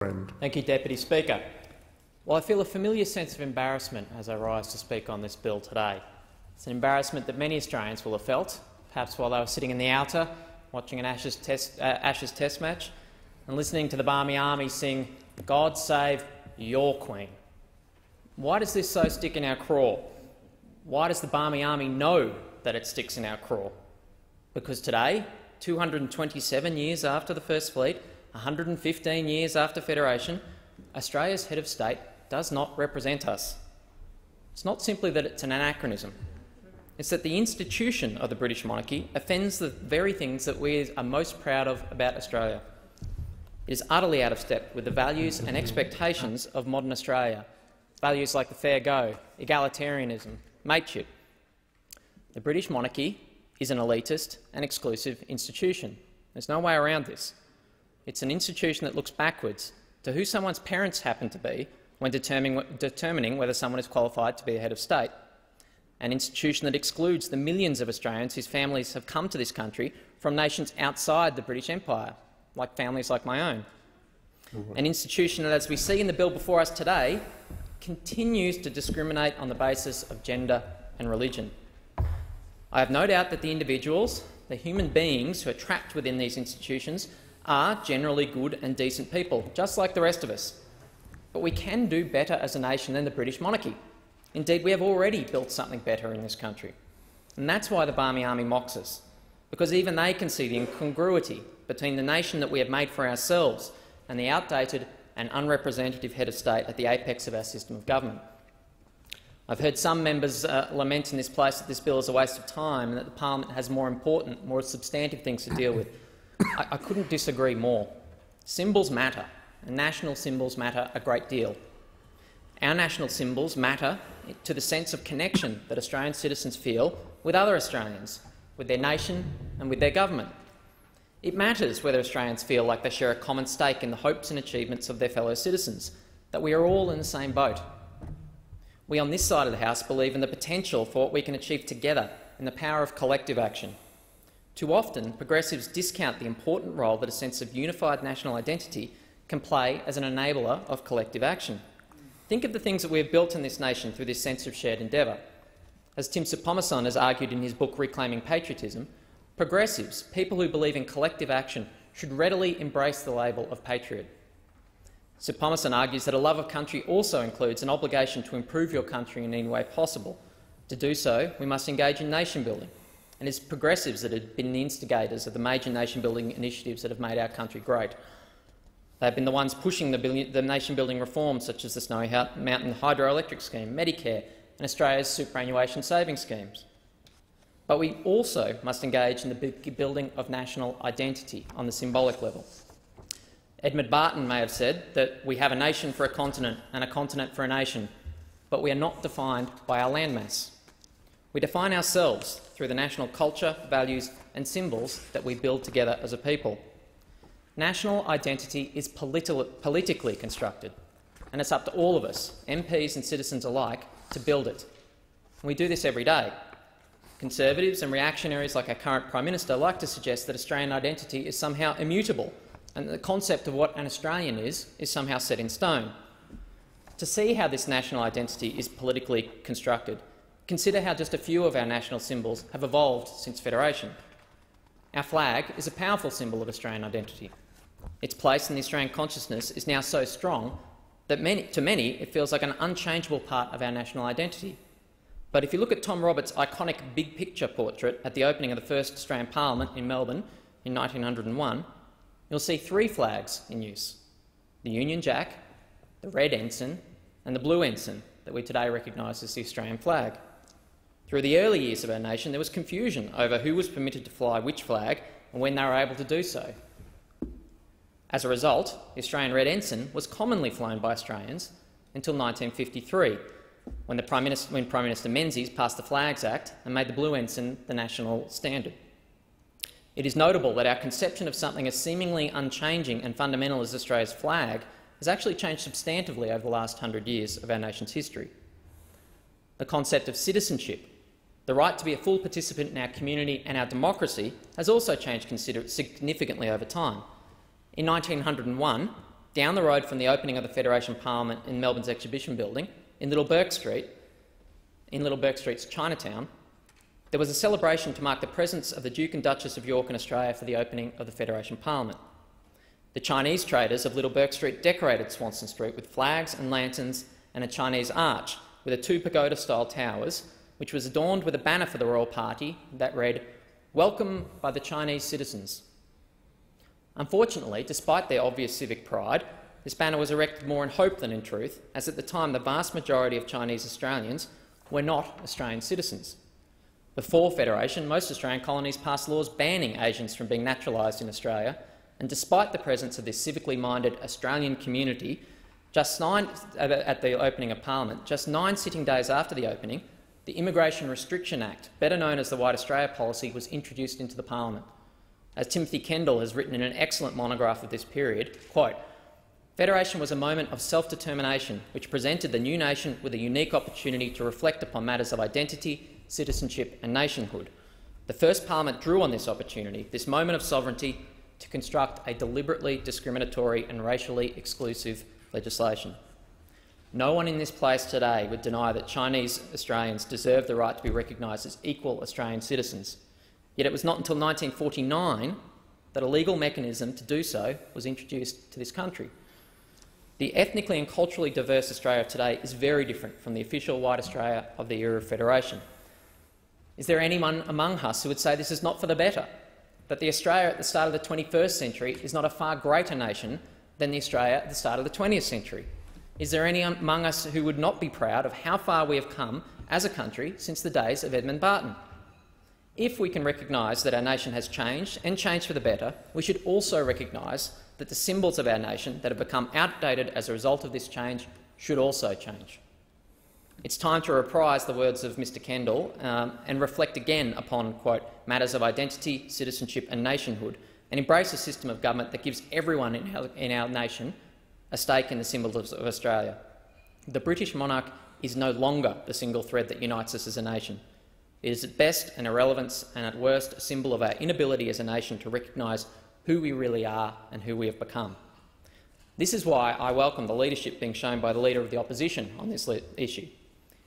Thank you, Deputy Speaker. Well, I feel a familiar sense of embarrassment as I rise to speak on this bill today. It's an embarrassment that many Australians will have felt, perhaps while they were sitting in the outer, watching an Ashes test match and listening to the Barmy Army sing "God Save Your Queen." Why does this so stick in our craw? Why does the Barmy Army know that it sticks in our craw? Because today, 227 years after the First Fleet, 115 years after Federation, Australia's head of state does not represent us. It's not simply that it's an anachronism. It's that the institution of the British monarchy offends the very things that we are most proud of about Australia. It is utterly out of step with the values and expectations of modern Australia, values like the fair go, egalitarianism, mateship. The British monarchy is an elitist and exclusive institution. There's no way around this. It's an institution that looks backwards to who someone's parents happen to be when determining whether someone is qualified to be a head of state. An institution that excludes the millions of Australians whose families have come to this country from nations outside the British Empire, like families like my own. An institution that, as we see in the bill before us today, continues to discriminate on the basis of gender and religion. I have no doubt that the individuals, the human beings who are trapped within these institutions, are generally good and decent people, just like the rest of us. But we can do better as a nation than the British monarchy. Indeed, we have already built something better in this country. And that's why the Barmy Army mocks us, because even they can see the incongruity between the nation that we have made for ourselves and the outdated and unrepresentative head of state at the apex of our system of government. I've heard some members lament in this place that this bill is a waste of time and that the parliament has more important, more substantive things to deal with. I couldn't disagree more. Symbols matter, and national symbols matter a great deal. Our national symbols matter to the sense of connection that Australian citizens feel with other Australians, with their nation and with their government. It matters whether Australians feel like they share a common stake in the hopes and achievements of their fellow citizens, that we are all in the same boat. We on this side of the House believe in the potential for what we can achieve together and the power of collective action. Too often, progressives discount the important role that a sense of unified national identity can play as an enabler of collective action. Think of the things that we have built in this nation through this sense of shared endeavour. As Tim Soutphommasane has argued in his book Reclaiming Patriotism, progressives, people who believe in collective action, should readily embrace the label of patriot. Soutphommasane argues that a love of country also includes an obligation to improve your country in any way possible. To do so, we must engage in nation-building. And it's progressives that have been the instigators of the major nation-building initiatives that have made our country great. They've been the ones pushing the nation-building reforms such as the Snowy Mountain Hydroelectric Scheme, Medicare and Australia's superannuation savings schemes. But we also must engage in the building of national identity on the symbolic level. Edmund Barton may have said that we have a nation for a continent and a continent for a nation, but we are not defined by our landmass. We define ourselves through the national culture, values and symbols that we build together as a people. National identity is politically constructed, and it's up to all of us, MPs and citizens alike, to build it. And we do this every day. Conservatives and reactionaries like our current Prime Minister like to suggest that Australian identity is somehow immutable and that the concept of what an Australian is somehow set in stone. To see how this national identity is politically constructed, consider how just a few of our national symbols have evolved since Federation. Our flag is a powerful symbol of Australian identity. Its place in the Australian consciousness is now so strong that to many it feels like an unchangeable part of our national identity. But if you look at Tom Roberts' iconic big picture portrait at the opening of the first Australian Parliament in Melbourne in 1901, you'll see three flags in use: the Union Jack, the Red Ensign and the Blue Ensign that we today recognise as the Australian flag. Through the early years of our nation, there was confusion over who was permitted to fly which flag and when they were able to do so. As a result, the Australian Red Ensign was commonly flown by Australians until 1953, when Prime Minister Menzies passed the Flags Act and made the Blue Ensign the national standard. It is notable that our conception of something as seemingly unchanging and fundamental as Australia's flag has actually changed substantively over the last 100 years of our nation's history. The concept of citizenship, the right to be a full participant in our community and our democracy, has also changed significantly over time. In 1901, down the road from the opening of the Federation Parliament in Melbourne's Exhibition Building, in Little Bourke Street, in Little Bourke Street's Chinatown, there was a celebration to mark the presence of the Duke and Duchess of York in Australia for the opening of the Federation Parliament. The Chinese traders of Little Bourke Street decorated Swanston Street with flags and lanterns and a Chinese arch with the two pagoda-style towers, which was adorned with a banner for the royal party that read, "Welcome by the Chinese citizens." Unfortunately, despite their obvious civic pride, this banner was erected more in hope than in truth, as at the time the vast majority of Chinese Australians were not Australian citizens. Before Federation, most Australian colonies passed laws banning Asians from being naturalised in Australia, and despite the presence of this civically minded Australian community, at the opening of Parliament, just 9 sitting days after the opening, the Immigration Restriction Act, better known as the White Australia Policy, was introduced into the Parliament. As Timothy Kendall has written in an excellent monograph of this period, quote, "Federation was a moment of self-determination which presented the new nation with a unique opportunity to reflect upon matters of identity, citizenship and nationhood. The first Parliament drew on this opportunity, this moment of sovereignty, to construct a deliberately discriminatory and racially exclusive legislation. No one in this place today would deny that Chinese Australians deserve the right to be recognised as equal Australian citizens. Yet it was not until 1949 that a legal mechanism to do so was introduced to this country. The ethnically and culturally diverse Australia of today is very different from the official white Australia of the era of Federation. Is there anyone among us who would say this is not for the better, that the Australia at the start of the 21st century is not a far greater nation than the Australia at the start of the 20th century? Is there any among us who would not be proud of how far we have come as a country since the days of Edmund Barton? If we can recognise that our nation has changed, and changed for the better, we should also recognise that the symbols of our nation that have become outdated as a result of this change should also change. It's time to reprise the words of Mr Kendall and reflect again upon, quote, matters of identity, citizenship and nationhood, and embrace a system of government that gives everyone in our nation a stake in the symbols of Australia. The British monarch is no longer the single thread that unites us as a nation. It is at best an irrelevance and at worst a symbol of our inability as a nation to recognise who we really are and who we have become. This is why I welcome the leadership being shown by the Leader of the Opposition on this issue.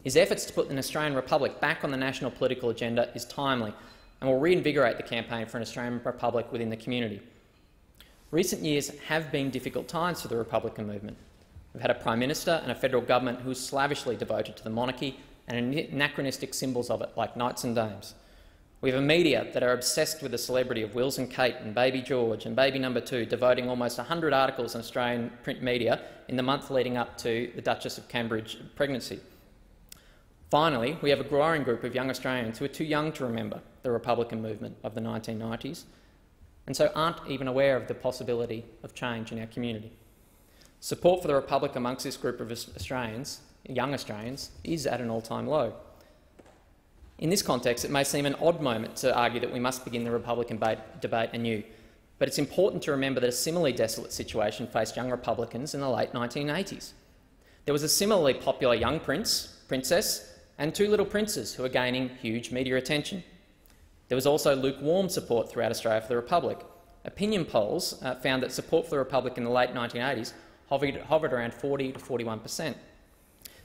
His efforts to put an Australian Republic back on the national political agenda is timely and will reinvigorate the campaign for an Australian Republic within the community. Recent years have been difficult times for the Republican movement. We've had a Prime Minister and a federal government who is slavishly devoted to the monarchy and anachronistic symbols of it, like knights and dames. We have a media that are obsessed with the celebrity of Wills and Kate and Baby George and Baby Number 2, devoting almost 100 articles in Australian print media in the month leading up to the Duchess of Cambridge pregnancy. Finally, we have a growing group of young Australians who are too young to remember the Republican movement of the 1990s and so aren't even aware of the possibility of change in our community. Support for the Republic amongst this group of Australians, young Australians, is at an all-time low. In this context, it may seem an odd moment to argue that we must begin the Republican debate anew, but it's important to remember that a similarly desolate situation faced young Republicans in the late 1980s. There was a similarly popular young princess, and 2 little princes who are gaining huge media attention. There was also lukewarm support throughout Australia for the Republic. Opinion polls found that support for the Republic in the late 1980s hovered around 40 to 41%.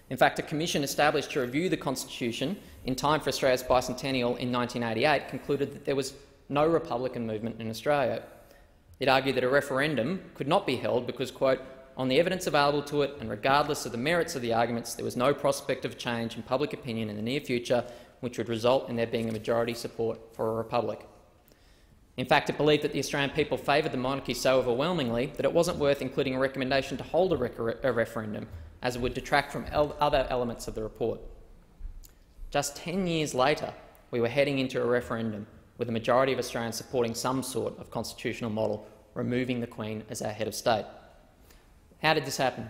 In fact, a commission established to review the Constitution in time for Australia's bicentennial in 1988 concluded that there was no Republican movement in Australia. It argued that a referendum could not be held because, quote, on the evidence available to it and regardless of the merits of the arguments, there was no prospect of change in public opinion in the near future which would result in there being a majority support for a republic. In fact, it believed that the Australian people favoured the monarchy so overwhelmingly that it wasn't worth including a recommendation to hold a referendum, as it would detract from other elements of the report. Just 10 years later, we were heading into a referendum with a majority of Australians supporting some sort of constitutional model, removing the Queen as our head of state. How did this happen?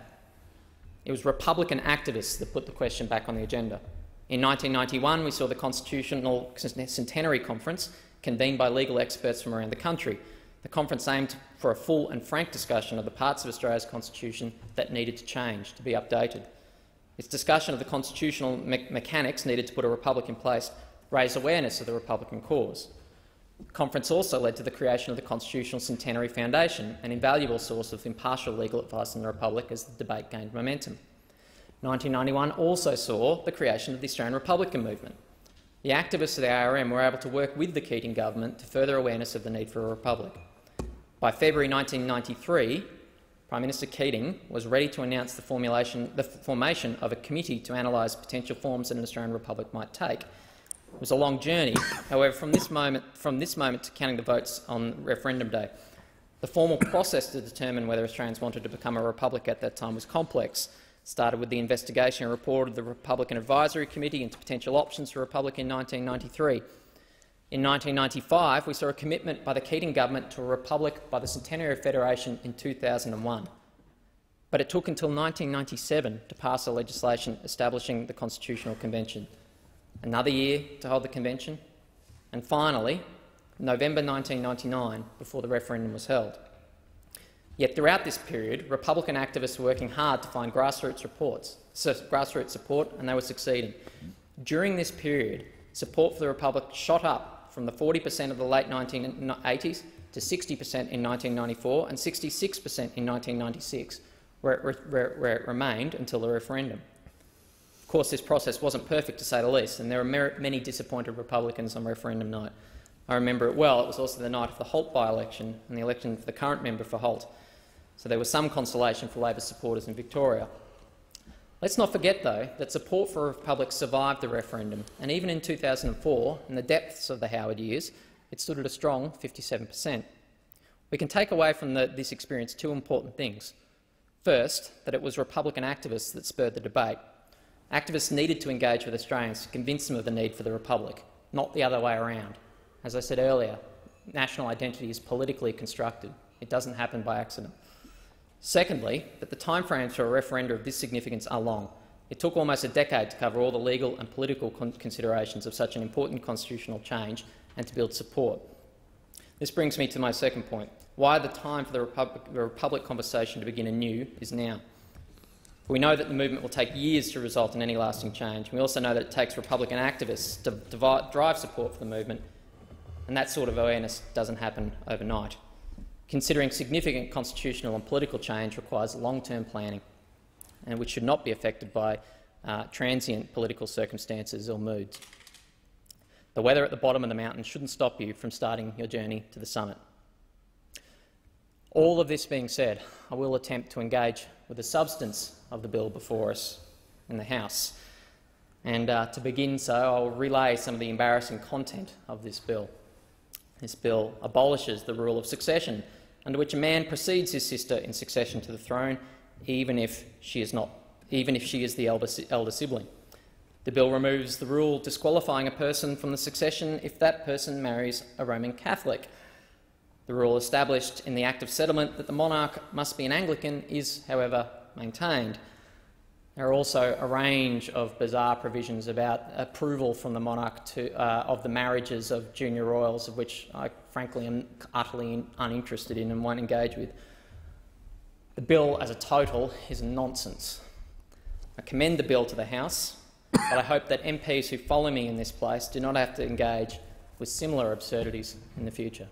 It was Republican activists that put the question back on the agenda. In 1991, we saw the Constitutional Centenary Conference convened by legal experts from around the country. The conference aimed for a full and frank discussion of the parts of Australia's constitution that needed to change, to be updated. Its discussion of the constitutional mechanics needed to put a republic in place raised awareness of the Republican cause. The conference also led to the creation of the Constitutional Centenary Foundation, an invaluable source of impartial legal advice in the Republic as the debate gained momentum. 1991 also saw the creation of the Australian Republican movement. The activists of the ARM were able to work with the Keating government to further awareness of the need for a republic. By February 1993, Prime Minister Keating was ready to announce the formation of a committee to analyse potential forms that an Australian republic might take. It was a long journey, however, from this moment to counting the votes on referendum day. The formal process to determine whether Australians wanted to become a republic at that time was complex. It started with the investigation and report of the Republican Advisory Committee into potential options for a republic in 1993. In 1995, we saw a commitment by the Keating government to a republic by the Centenary Federation in 2001. But it took until 1997 to pass a legislation establishing the Constitutional Convention. Another year to hold the convention, and finally, November 1999, before the referendum was held. Yet throughout this period, Republican activists were working hard to find grassroots support, and they were succeeding. During this period, support for the Republic shot up from the 40% of the late 1980s to 60% in 1994 and 66% in 1996, where it remained until the referendum. Of course, this process wasn't perfect, to say the least, and there were many disappointed Republicans on referendum night. I remember it well. It was also the night of the Holt by-election and the election for the current member for Holt, so there was some consolation for Labor supporters in Victoria. Let's not forget, though, that support for a republic survived the referendum, and even in 2004, in the depths of the Howard years, it stood at a strong 57%. We can take away from this experience two important things. First, that it was Republican activists that spurred the debate. Activists needed to engage with Australians to convince them of the need for the Republic, not the other way around. As I said earlier, national identity is politically constructed. It doesn't happen by accident. Secondly, that the timeframes for a referendum of this significance are long. It took almost a decade to cover all the legal and political considerations of such an important constitutional change and to build support. This brings me to my second point. Why the time for the Republic conversation to begin anew is now. We know that the movement will take years to result in any lasting change. We also know that it takes Republican activists to drive support for the movement, and that sort of awareness doesn't happen overnight. Considering significant constitutional and political change requires long-term planning, and which should not be affected by transient political circumstances or moods. The weather at the bottom of the mountain shouldn't stop you from starting your journey to the summit. All of this being said, I will attempt to engage with the substance of the bill before us in the House. And to begin so, I will relay some of the embarrassing content of this bill. This bill abolishes the rule of succession, under which a man precedes his sister in succession to the throne, even if she is the elder sibling. The bill removes the rule disqualifying a person from the succession if that person marries a Roman Catholic. The rule established in the Act of Settlement that the monarch must be an Anglican is, however, maintained. There are also a range of bizarre provisions about approval from the monarch of the marriages of junior royals, of which I frankly am utterly uninterested in and won't engage with. The bill as a total is nonsense. I commend the bill to the House, but I hope that MPs who follow me in this place do not have to engage with similar absurdities in the future.